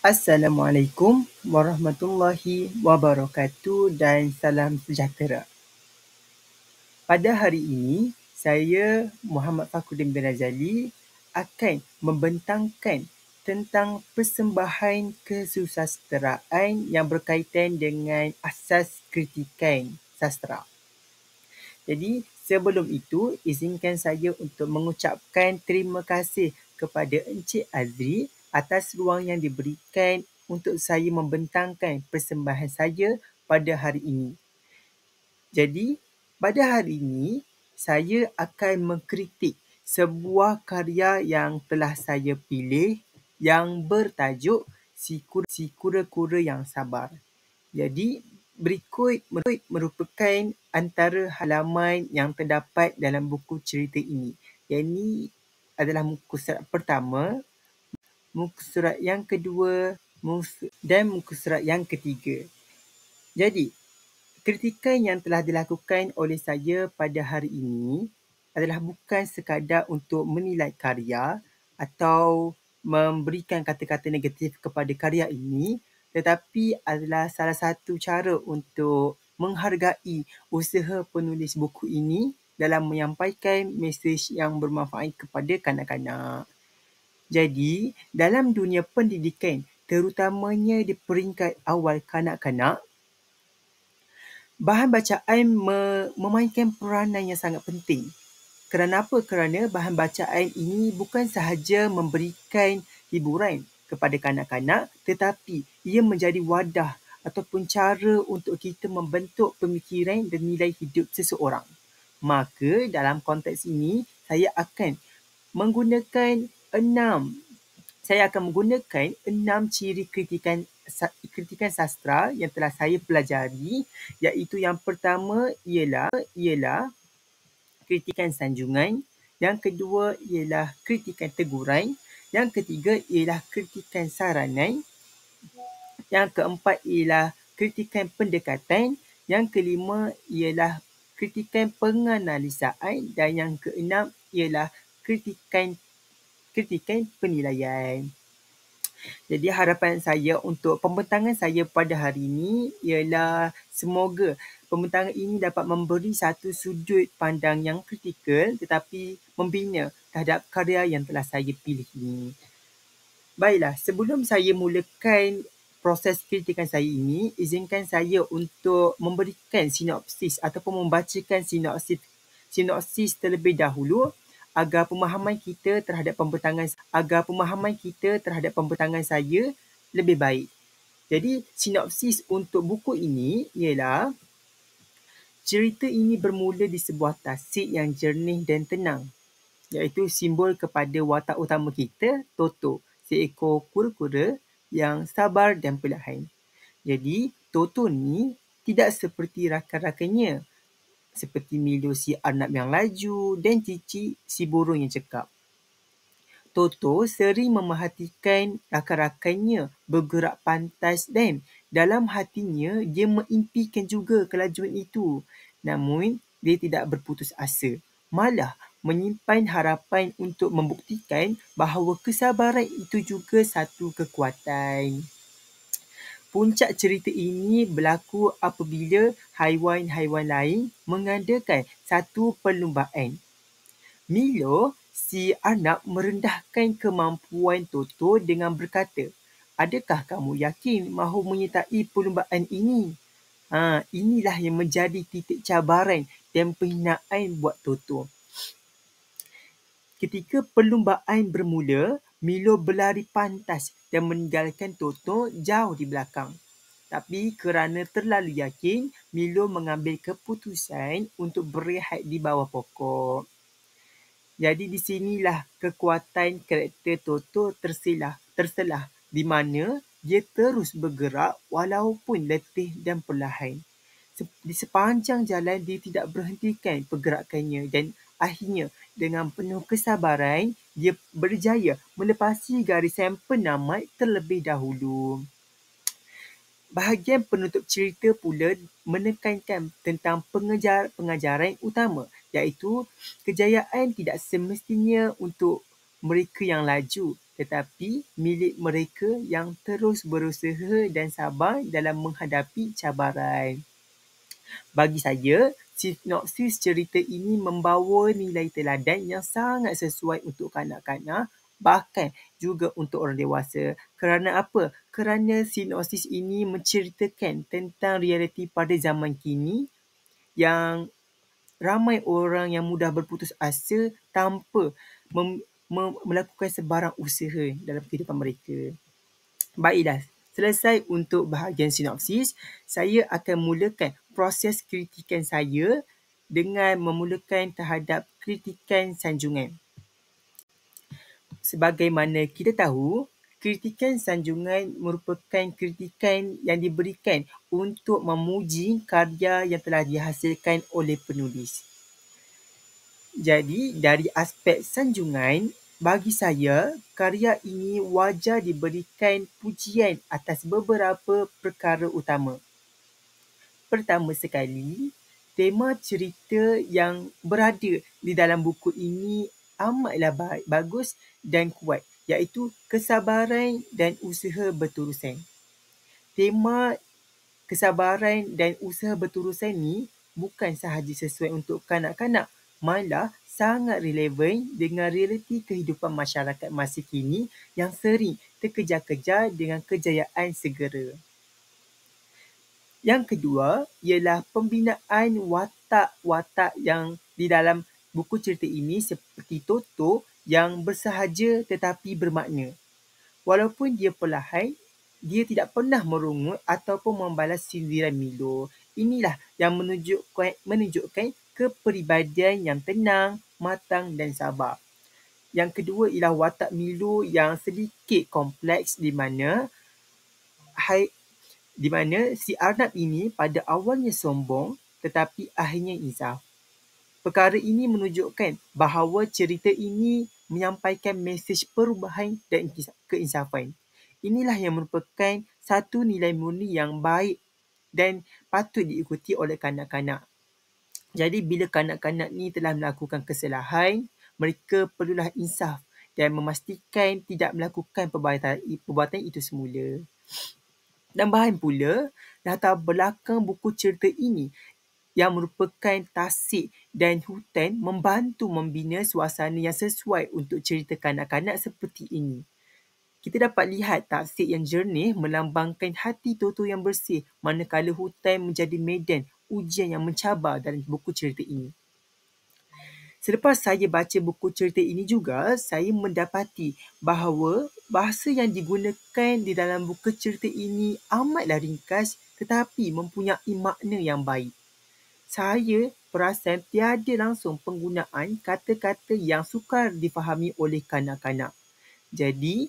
Assalamualaikum warahmatullahi wabarakatuh dan salam sejahtera. Pada hari ini, saya Muhammad Fakhruddin bin Razali akan membentangkan tentang persembahan kesusasteraan yang berkaitan dengan asas kritikan sastera. Jadi, sebelum itu, izinkan saya untuk mengucapkan terima kasih kepada Encik Azri atas ruang yang diberikan untuk saya membentangkan persembahan saya pada hari ini. Jadi, pada hari ini, saya akan mengkritik sebuah karya yang telah saya pilih yang bertajuk Si Kura-Kura Yang Sabar. Jadi, berikut merupakan antara halaman yang terdapat dalam buku cerita ini. Yang ini adalah muka surat pertama, muka surat yang kedua dan muka surat yang ketiga. Jadi, kritikan yang telah dilakukan oleh saya pada hari ini adalah bukan sekadar untuk menilai karya atau memberikan kata-kata negatif kepada karya ini, tetapi adalah salah satu cara untuk menghargai usaha penulis buku ini dalam menyampaikan mesej yang bermanfaat kepada kanak-kanak. Jadi, dalam dunia pendidikan, terutamanya di peringkat awal kanak-kanak, bahan bacaan memainkan peranan yang sangat penting. Kenapa? Kerana bahan bacaan ini bukan sahaja memberikan hiburan kepada kanak-kanak, tetapi ia menjadi wadah ataupun cara untuk kita membentuk pemikiran dan nilai hidup seseorang. Maka dalam konteks ini, saya akan menggunakan enam ciri kritikan sastera yang telah saya pelajari, iaitu yang pertama ialah kritikan sanjungan, yang kedua ialah kritikan teguran, yang ketiga ialah kritikan saranan, yang keempat ialah kritikan pendekatan, yang kelima ialah kritikan penganalisaan dan yang keenam ialah kritikan penilaian. Jadi harapan saya untuk pembentangan saya pada hari ini ialah semoga pembentangan ini dapat memberi satu sudut pandang yang kritikal tetapi membina terhadap karya yang telah saya pilih ini. Baiklah, sebelum saya mulakan proses kritikan saya ini, izinkan saya untuk memberikan sinopsis ataupun membacakan sinopsis terlebih dahulu agar pemahaman kita terhadap pembentangan saya lebih baik. Jadi, sinopsis untuk buku ini ialah cerita ini bermula di sebuah tasik yang jernih dan tenang, iaitu simbol kepada watak utama kita, Toto, seekor kura-kura yang sabar dan perlahan. Jadi, Toto ni tidak seperti rakan-rakannya, seperti Milo si arnab yang laju dan Cici si burung yang cekap. Toto sering memerhatikan rakan-rakannya bergerak pantas dan dalam hatinya dia mengimpikan juga kelajuan itu. Namun, dia tidak berputus asa. Malah menyimpan harapan untuk membuktikan bahawa kesabaran itu juga satu kekuatan. Puncak cerita ini berlaku apabila haiwan-haiwan lain mengadakan satu perlumbaan. Milo, si arnab merendahkan kemampuan Toto dengan berkata, "Adakah kamu yakin mahu menyertai perlumbaan ini?" Inilah yang menjadi titik cabaran dan penghinaan buat Toto. Ketika perlumbaan bermula, Milo berlari pantas dan meninggalkan Toto jauh di belakang. Tapi kerana terlalu yakin, Milo mengambil keputusan untuk berehat di bawah pokok. Jadi di sinilah kekuatan karakter Toto terselah di mana dia terus bergerak walaupun letih dan perlahan. Di sepanjang jalan dia tidak berhentikan pergerakannya dan akhirnya dengan penuh kesabaran dia berjaya melepasi garisan penamat terlebih dahulu. Bahagian penutup cerita pula menekankan tentang pengajaran utama, iaitu kejayaan tidak semestinya untuk mereka yang laju, tetapi milik mereka yang terus berusaha dan sabar dalam menghadapi cabaran. Bagi saya, sinopsis cerita ini membawa nilai teladan yang sangat sesuai untuk kanak-kanak, bahkan juga untuk orang dewasa. Kerana apa? Kerana sinopsis ini menceritakan tentang realiti pada zaman kini yang ramai orang yang mudah berputus asa tanpa melakukan sebarang usaha dalam kehidupan mereka. Baiklah, selesai untuk bahagian sinopsis, saya akan mulakan proses kritikan saya dengan memulakan terhadap kritikan sanjungan. Sebagaimana kita tahu, kritikan sanjungan merupakan kritikan yang diberikan untuk memuji karya yang telah dihasilkan oleh penulis. Jadi, dari aspek sanjungan, bagi saya, karya ini wajar diberikan pujian atas beberapa perkara utama. Pertama sekali, tema cerita yang berada di dalam buku ini amatlah bagus dan kuat, iaitu kesabaran dan usaha berterusan. Tema kesabaran dan usaha berterusan ni bukan sahaja sesuai untuk kanak-kanak, malah sangat relevan dengan realiti kehidupan masyarakat masa kini yang sering terkejar-kejar dengan kejayaan segera. Yang kedua ialah pembinaan watak-watak yang di dalam buku cerita ini seperti Toto yang bersahaja tetapi bermakna. Walaupun dia perlahan, dia tidak pernah merungut ataupun membalas sindiran Milo. Inilah yang menunjukkan kepribadian yang tenang, matang dan sabar. Yang kedua ialah watak Milo yang sedikit kompleks di mana si Arnab ini pada awalnya sombong tetapi akhirnya insaf. Perkara ini menunjukkan bahawa cerita ini menyampaikan mesej perubahan dan keinsafan. Inilah yang merupakan satu nilai murni yang baik dan patut diikuti oleh kanak-kanak. Jadi bila kanak-kanak ni telah melakukan kesalahan, mereka perlulah insaf dan memastikan tidak melakukan perbuatan itu semula. Tambahan pula, latar belakang buku cerita ini yang merupakan tasik dan hutan membantu membina suasana yang sesuai untuk cerita kanak-kanak seperti ini. Kita dapat lihat tasik yang jernih melambangkan hati Toto yang bersih, manakala hutan menjadi medan ujian yang mencabar dalam buku cerita ini. Selepas saya baca buku cerita ini juga, saya mendapati bahawa bahasa yang digunakan di dalam buku cerita ini amatlah ringkas tetapi mempunyai makna yang baik. Saya perasan tiada langsung penggunaan kata-kata yang sukar difahami oleh kanak-kanak. Jadi,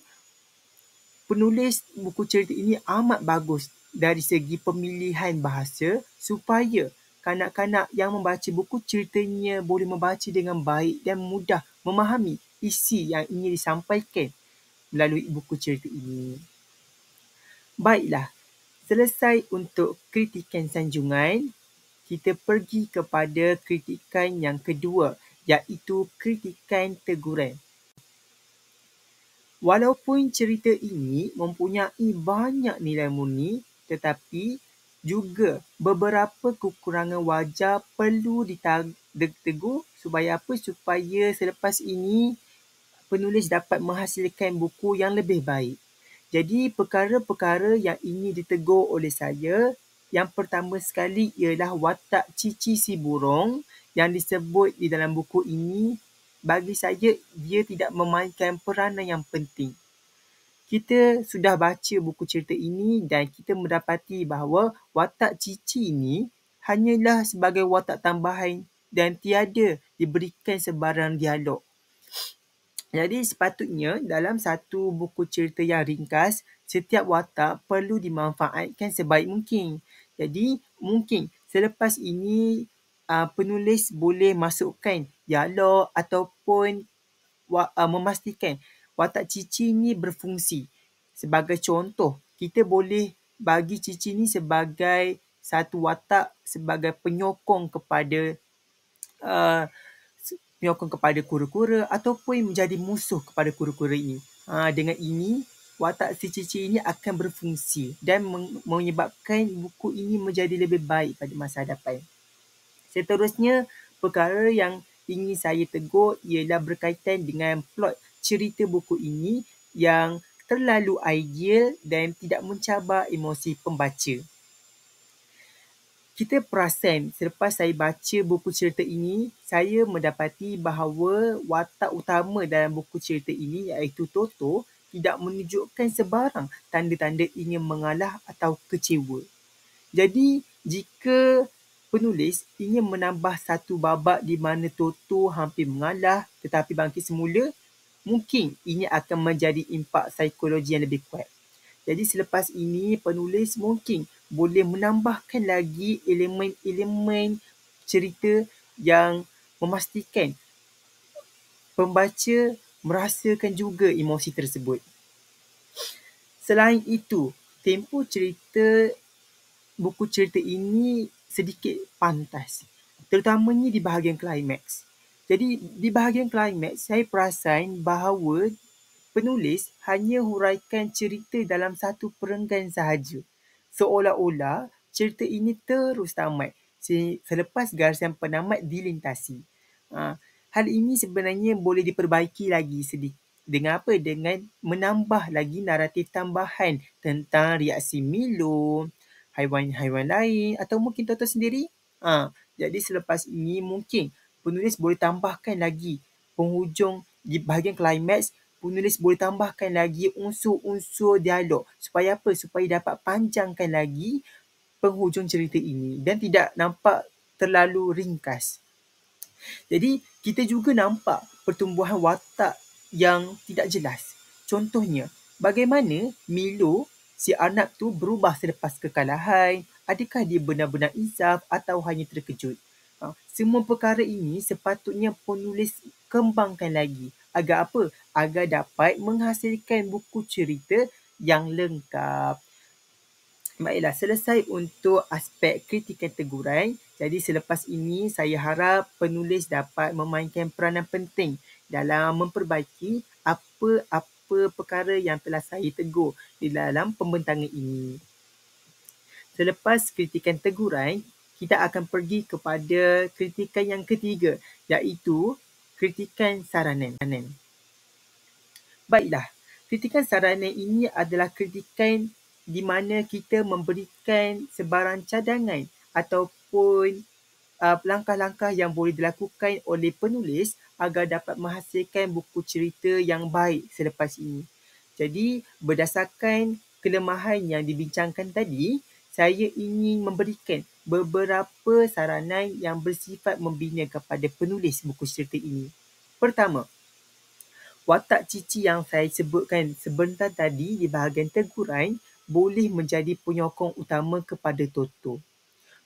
penulis buku cerita ini amat bagus dari segi pemilihan bahasa supaya kanak-kanak yang membaca buku ceritanya boleh membaca dengan baik dan mudah memahami isi yang ingin disampaikan melalui buku cerita ini. Baiklah, selesai untuk kritikan sanjungan, kita pergi kepada kritikan yang kedua, iaitu kritikan teguran. Walaupun cerita ini mempunyai banyak nilai murni, tetapi juga beberapa kekurangan wajar perlu ditegur supaya apa? Supaya selepas ini penulis dapat menghasilkan buku yang lebih baik. Jadi perkara-perkara yang ingin ditegur oleh saya, yang pertama sekali ialah watak Cici si burung yang disebut di dalam buku ini. Bagi saya, dia tidak memainkan peranan yang penting. Kita sudah baca buku cerita ini dan kita mendapati bahawa watak Cici ini hanyalah sebagai watak tambahan dan tiada diberikan sebarang dialog. Jadi sepatutnya dalam satu buku cerita yang ringkas, setiap watak perlu dimanfaatkan sebaik mungkin. Jadi mungkin selepas ini penulis boleh masukkan dialog ataupun memastikan watak Cici ni berfungsi. Sebagai contoh, kita boleh bagi Cici ni sebagai satu watak sebagai penyokong kepada kura-kura ataupun menjadi musuh kepada kura-kura ini. Dengan ini, watak si Cici ini akan berfungsi dan menyebabkan buku ini menjadi lebih baik pada masa hadapan. Seterusnya, perkara yang ingin saya tegur ialah berkaitan dengan plot cerita buku ini yang terlalu ideal dan tidak mencabar emosi pembaca. Kita perasan selepas saya baca buku cerita ini, saya mendapati bahawa watak utama dalam buku cerita ini iaitu Toto tidak menunjukkan sebarang tanda-tanda ingin mengalah atau kecewa. Jadi, jika penulis ingin menambah satu babak di mana Toto hampir mengalah tetapi bangkit semula, mungkin ini akan menjadi impak psikologi yang lebih kuat. Jadi selepas ini, penulis mungkin boleh menambahkan lagi elemen-elemen cerita yang memastikan pembaca merasakan juga emosi tersebut. Selain itu, tempoh buku cerita ini sedikit pantas, terutamanya di bahagian klimaks. Jadi di bahagian klimaks, saya perasan bahawa penulis hanya huraikan cerita dalam satu perenggan sahaja. Seolah-olah cerita ini terus tamat selepas garisan penamat dilintasi. Hal ini sebenarnya boleh diperbaiki lagi sedikit. Dengan apa? Dengan menambah lagi naratif tambahan tentang reaksi Milo, haiwan-haiwan lain atau mungkin Toto sendiri. Jadi selepas ini mungkin penulis boleh tambahkan lagi penghujung di bahagian klimaks, penulis boleh tambahkan lagi unsur-unsur dialog. Supaya apa? Supaya dapat panjangkan lagi penghujung cerita ini dan tidak nampak terlalu ringkas. Jadi, kita juga nampak pertumbuhan watak yang tidak jelas. Contohnya, bagaimana Milo, si anak tu berubah selepas kekalahan? Adakah dia benar-benar insaf atau hanya terkejut? Semua perkara ini sepatutnya penulis kembangkan lagi. Agar apa? Agar dapat menghasilkan buku cerita yang lengkap. Baiklah, selesai untuk aspek kritikan teguran. Jadi selepas ini saya harap penulis dapat memainkan peranan penting dalam memperbaiki apa-apa perkara yang telah saya tegur di dalam pembentangan ini. Selepas kritikan teguran, kita akan pergi kepada kritikan yang ketiga, iaitu kritikan saranan. Baiklah, kritikan saranan ini adalah kritikan di mana kita memberikan sebarang cadangan ataupun langkah-langkah yang boleh dilakukan oleh penulis agar dapat menghasilkan buku cerita yang baik selepas ini. Jadi, berdasarkan kelemahan yang dibincangkan tadi, saya ingin memberikan beberapa saranan yang bersifat membina kepada penulis buku cerita ini. Pertama, watak Cici yang saya sebutkan sebentar tadi di bahagian teguran boleh menjadi penyokong utama kepada Toto.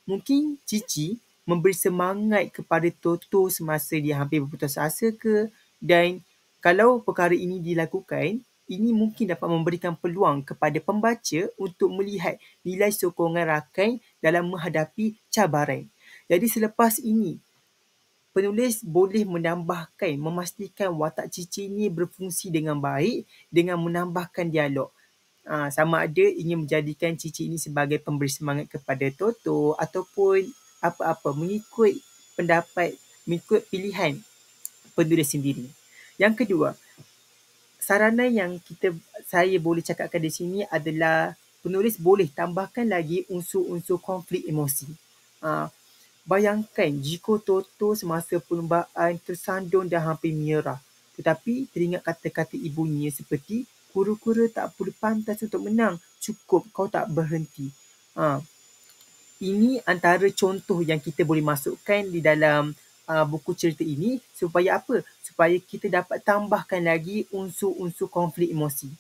Mungkin Cici memberi semangat kepada Toto semasa dia hampir berputus asa ke, dan kalau perkara ini dilakukan, ini mungkin dapat memberikan peluang kepada pembaca untuk melihat nilai sokongan rakan dalam menghadapi cabaran. Jadi selepas ini, penulis boleh memastikan watak Cici ini berfungsi dengan baik dengan menambahkan dialog. Sama ada ingin menjadikan Cici ini sebagai pemberi semangat kepada Toto ataupun apa-apa mengikut pilihan penulis sendiri. Yang kedua, saranan yang saya boleh cakapkan di sini adalah penulis boleh tambahkan lagi unsur-unsur konflik emosi. Bayangkan jika Toto semasa perlumbaan tersandung dan hampir menyerah, tetapi teringat kata-kata ibunya seperti kura-kura tak perlu pantas untuk menang, cukup kau tak berhenti. Ini antara contoh yang kita boleh masukkan di dalam buku cerita ini supaya apa? Supaya kita dapat tambahkan lagi unsur-unsur konflik emosi.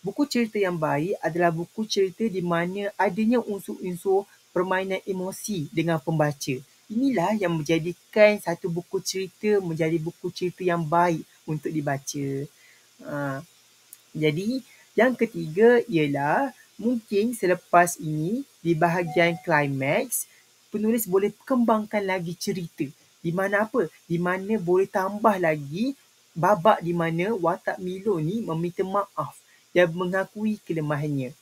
Buku cerita yang baik adalah buku cerita di mana adanya unsur-unsur permainan emosi dengan pembaca. Inilah yang menjadikan satu buku cerita menjadi buku cerita yang baik untuk dibaca. Jadi, yang ketiga ialah mungkin selepas ini di bahagian klimaks, penulis boleh kembangkan lagi cerita. Di mana apa? Di mana boleh tambah lagi babak di mana watak Milo ni meminta maaf dan mengakui kelemahannya.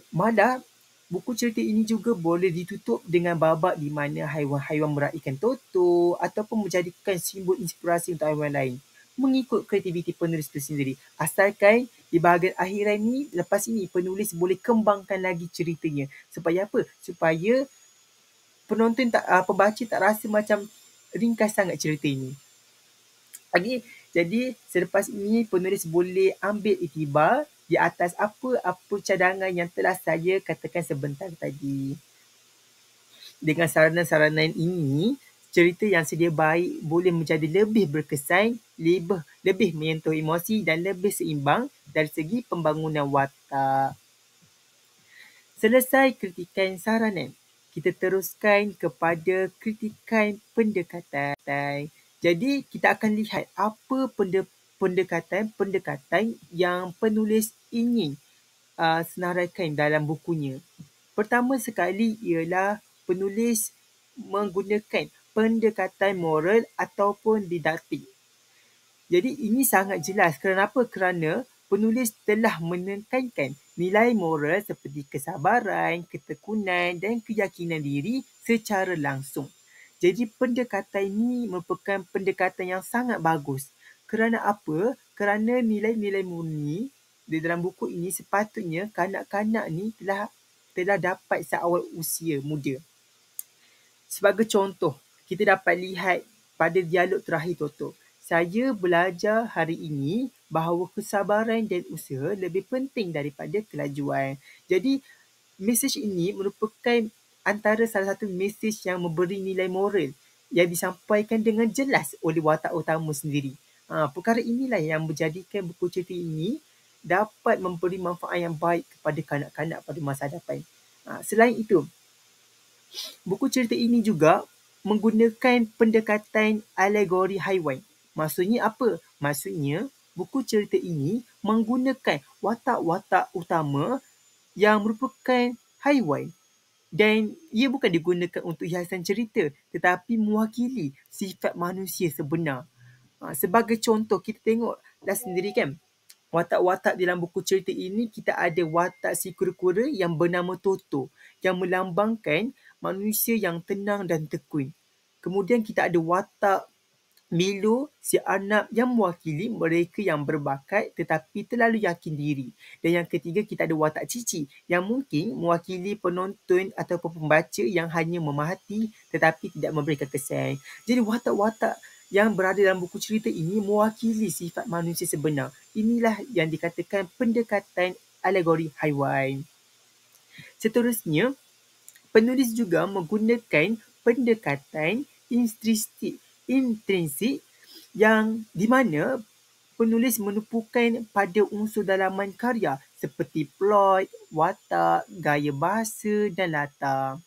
Malah buku cerita ini juga boleh ditutup dengan babak di mana haiwan-haiwan meraihkan toto ataupun menjadikan simbol inspirasi untuk haiwan lain mengikut kreativiti penulis itu sendiri. Asalkan di bahagian akhiran ni, lepas ini penulis boleh kembangkan lagi ceritanya. Supaya apa? Supaya pembaca tak rasa macam ringkas sangat cerita ini. Jadi selepas ini penulis boleh ambil iktibar di atas apa-apa cadangan yang telah saya katakan sebentar tadi. Dengan saranan-saranan ini, cerita yang sedia baik boleh menjadi lebih berkesan, lebih menyentuh emosi dan lebih seimbang dari segi pembangunan watak. Selesai kritikan saranan, kita teruskan kepada kritikan pendekatan. Jadi, kita akan lihat apa pendekatan yang penulis ingin senaraikan dalam bukunya. Pertama sekali ialah penulis menggunakan pendekatan moral ataupun didaktik. Jadi ini sangat jelas. Kenapa? Kerana penulis telah menekankan nilai moral seperti kesabaran, ketekunan dan keyakinan diri secara langsung. Jadi pendekatan ini merupakan pendekatan yang sangat bagus. Kerana apa? Kerana nilai-nilai murni di dalam buku ini sepatutnya kanak-kanak ni telah dapat seawal usia muda. Sebagai contoh, kita dapat lihat pada dialog terakhir Toto. Saya belajar hari ini bahawa kesabaran dan usaha lebih penting daripada kelajuan. Jadi, mesej ini merupakan antara salah satu mesej yang memberi nilai moral yang disampaikan dengan jelas oleh watak utama sendiri. Perkara inilah yang menjadikan buku cerita ini dapat memberi manfaat yang baik kepada kanak-kanak pada masa hadapan. Selain itu, buku cerita ini juga menggunakan pendekatan alegori haiwan. Maksudnya apa? Maksudnya, buku cerita ini menggunakan watak-watak utama yang merupakan haiwan. Dan ia bukan digunakan untuk hiasan cerita, tetapi mewakili sifat manusia sebenar. Sebagai contoh, kita tengoklah sendiri kan, watak-watak dalam buku cerita ini, kita ada watak si kura-kura yang bernama Toto, yang melambangkan manusia yang tenang dan tekun. Kemudian kita ada watak Milo, si anak yang mewakili mereka yang berbakat tetapi terlalu yakin diri. Dan yang ketiga, kita ada watak Cici yang mungkin mewakili penonton ataupun pembaca yang hanya memahati tetapi tidak memberikan kesan. Jadi watak-watak yang berada dalam buku cerita ini mewakili sifat manusia sebenar. Inilah yang dikatakan pendekatan alegori haiwan. Seterusnya, penulis juga menggunakan pendekatan intrinsik yang di mana penulis menupukan pada unsur dalaman karya seperti plot, watak, gaya bahasa dan latar.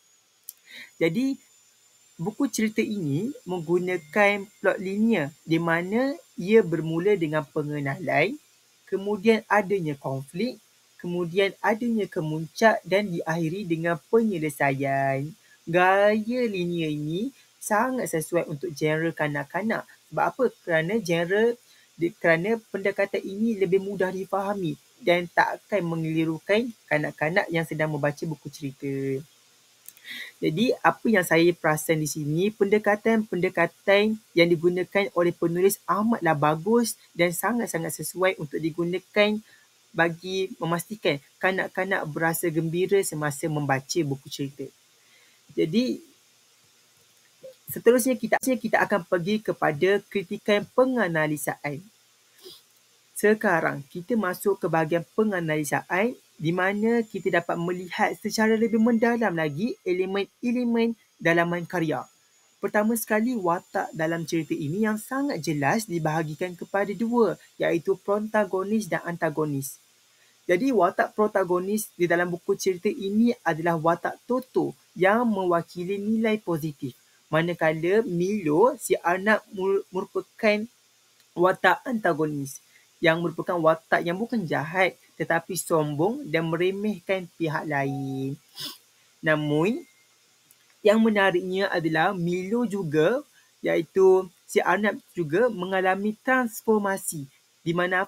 Jadi, buku cerita ini menggunakan plot linear di mana ia bermula dengan pengenalan, kemudian adanya konflik, kemudian adanya kemuncak dan diakhiri dengan penyelesaian. Gaya linear ini sangat sesuai untuk genre kanak-kanak. Sebab apa? Kerana pendekatan ini lebih mudah difahami dan tak akan mengelirukan kanak-kanak yang sedang membaca buku cerita. Jadi, apa yang saya perasan di sini, pendekatan-pendekatan yang digunakan oleh penulis amatlah bagus dan sangat-sangat sesuai untuk digunakan bagi memastikan kanak-kanak berasa gembira semasa membaca buku cerita. Jadi, seterusnya kita akan pergi kepada kritikan penganalisaan. Sekarang, kita masuk ke bahagian penganalisaan di mana kita dapat melihat secara lebih mendalam lagi elemen-elemen dalaman karya. Pertama sekali, watak dalam cerita ini yang sangat jelas dibahagikan kepada dua, iaitu protagonis dan antagonis. Jadi, watak protagonis di dalam buku cerita ini adalah watak Toto yang mewakili nilai positif. Manakala Milo, si anak, merupakan watak antagonis yang merupakan watak yang bukan jahat tetapi sombong dan meremehkan pihak lain. Namun, yang menariknya adalah Milo juga, iaitu si Arnab juga mengalami transformasi di mana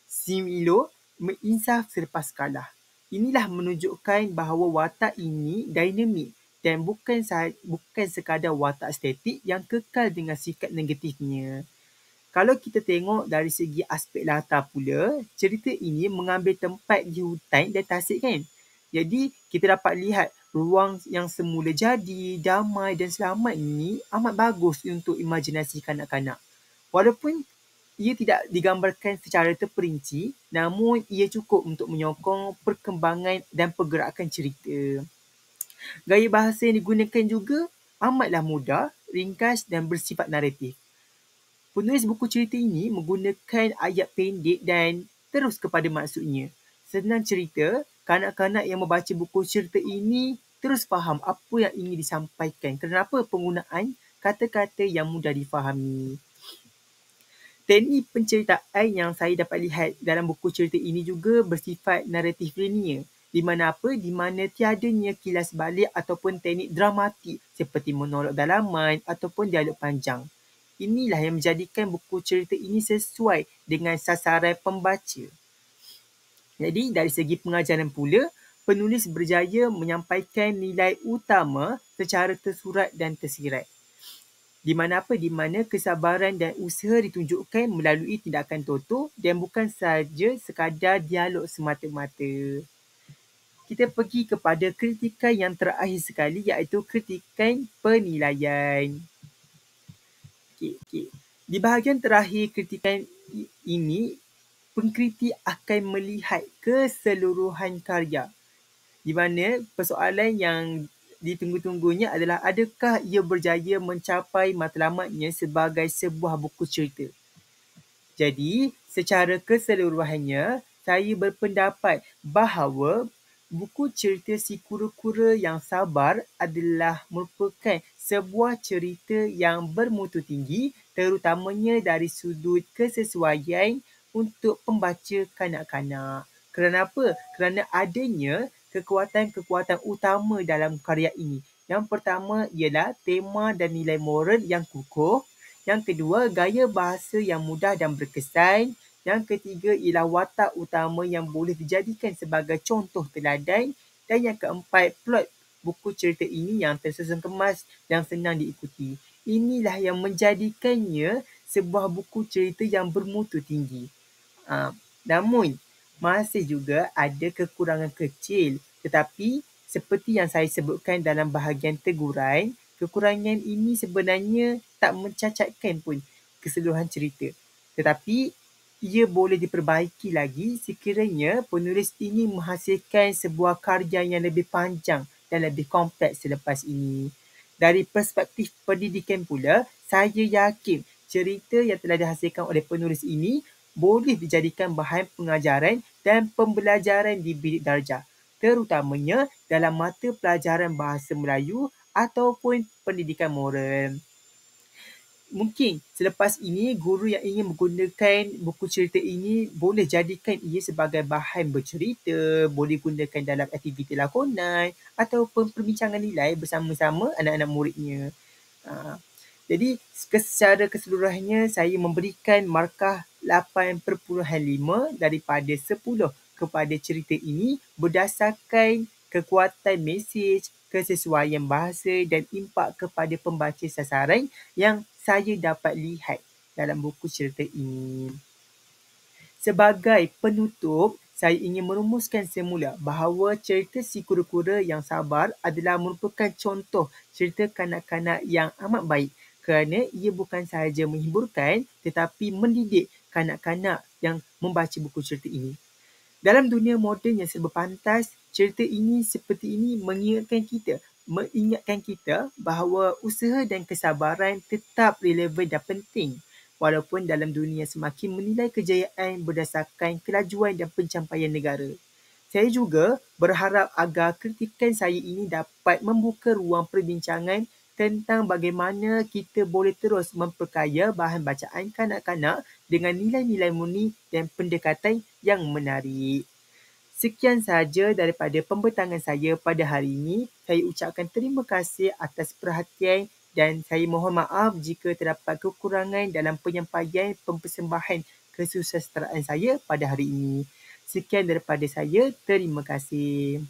si Milo menginsaf selepas kalah. Inilah menunjukkan bahawa watak ini dinamik dan bukan sekadar watak statik yang kekal dengan sikap negatifnya. Kalau kita tengok dari segi aspek latar pula, cerita ini mengambil tempat di hutan dan tasik kan. Jadi kita dapat lihat ruang yang semula jadi, damai dan selamat ini amat bagus untuk imajinasi kanak-kanak. Walaupun ia tidak digambarkan secara terperinci, namun ia cukup untuk menyokong perkembangan dan pergerakan cerita. Gaya bahasa yang digunakan juga amatlah mudah, ringkas dan bersifat naratif. Penulis buku cerita ini menggunakan ayat pendek dan terus kepada maksudnya. Senang cerita, kanak-kanak yang membaca buku cerita ini terus faham apa yang ingin disampaikan. Kenapa penggunaan kata-kata yang mudah difahami. Teknik penceritaan yang saya dapat lihat dalam buku cerita ini juga bersifat naratif linear. Di mana tiadanya kilas balik ataupun teknik dramatik seperti monolog dalaman ataupun dialog panjang. Inilah yang menjadikan buku cerita ini sesuai dengan sasaran pembaca. Jadi dari segi pengajaran pula, penulis berjaya menyampaikan nilai utama secara tersurat dan tersirat. Di mana kesabaran dan usaha ditunjukkan melalui tindakan Toto dan bukan sahaja sekadar dialog semata-mata. Kita pergi kepada kritikan yang terakhir sekali iaitu kritikan penilaian. Okey. Di bahagian terakhir kritikan ini, pengkritik akan melihat keseluruhan karya. Di mana persoalan yang ditunggu-tunggunya adalah adakah ia berjaya mencapai matlamatnya sebagai sebuah buku cerita. Jadi, secara keseluruhannya, saya berpendapat bahawa buku cerita Si Kura-Kura Yang Sabar adalah merupakan sebuah cerita yang bermutu tinggi, terutamanya dari sudut kesesuaian untuk pembaca kanak-kanak. Kenapa? Kerana adanya kekuatan-kekuatan utama dalam karya ini. Yang pertama ialah tema dan nilai moral yang kukuh. Yang kedua, gaya bahasa yang mudah dan berkesan. Yang ketiga ialah watak utama yang boleh dijadikan sebagai contoh teladan. Dan yang keempat, plot buku cerita ini yang tersusun kemas dan senang diikuti. Inilah yang menjadikannya sebuah buku cerita yang bermutu tinggi. Namun, masih juga ada kekurangan kecil. Tetapi, seperti yang saya sebutkan dalam bahagian teguran, kekurangan ini sebenarnya tak mencacatkan pun keseluruhan cerita. Tetapi, ia boleh diperbaiki lagi sekiranya penulis ini menghasilkan sebuah karya yang lebih panjang dan lebih kompleks selepas ini. Dari perspektif pendidikan pula, saya yakin cerita yang telah dihasilkan oleh penulis ini boleh dijadikan bahan pengajaran dan pembelajaran di bilik darjah, terutamanya dalam mata pelajaran bahasa Melayu ataupun pendidikan moral. Mungkin selepas ini guru yang ingin menggunakan buku cerita ini boleh jadikan ia sebagai bahan bercerita, boleh gunakan dalam aktiviti lakonan ataupun perbincangan nilai bersama-sama anak-anak muridnya. Jadi secara keseluruhannya saya memberikan markah 8.5 daripada 10 kepada cerita ini berdasarkan kekuatan mesej, kesesuaian bahasa dan impak kepada pembaca sasaran yang saya dapat lihat dalam buku cerita ini. Sebagai penutup, saya ingin merumuskan semula bahawa cerita Si Kura-Kura Yang Sabar adalah merupakan contoh cerita kanak-kanak yang amat baik kerana ia bukan sahaja menghiburkan tetapi mendidik kanak-kanak yang membaca buku cerita ini. Dalam dunia moden yang serba pantas, cerita ini seperti ini mengingatkan kita bahawa usaha dan kesabaran tetap relevan dan penting walaupun dalam dunia semakin menilai kejayaan berdasarkan kelajuan dan pencapaian negara. Saya juga berharap agar kritikan saya ini dapat membuka ruang perbincangan tentang bagaimana kita boleh terus memperkaya bahan bacaan kanak-kanak dengan nilai-nilai murni dan pendekatan yang menarik. Sekian sahaja daripada pembentangan saya pada hari ini. Saya ucapkan terima kasih atas perhatian dan saya mohon maaf jika terdapat kekurangan dalam penyampaian pempersembahan kesusasteraan saya pada hari ini. Sekian daripada saya. Terima kasih.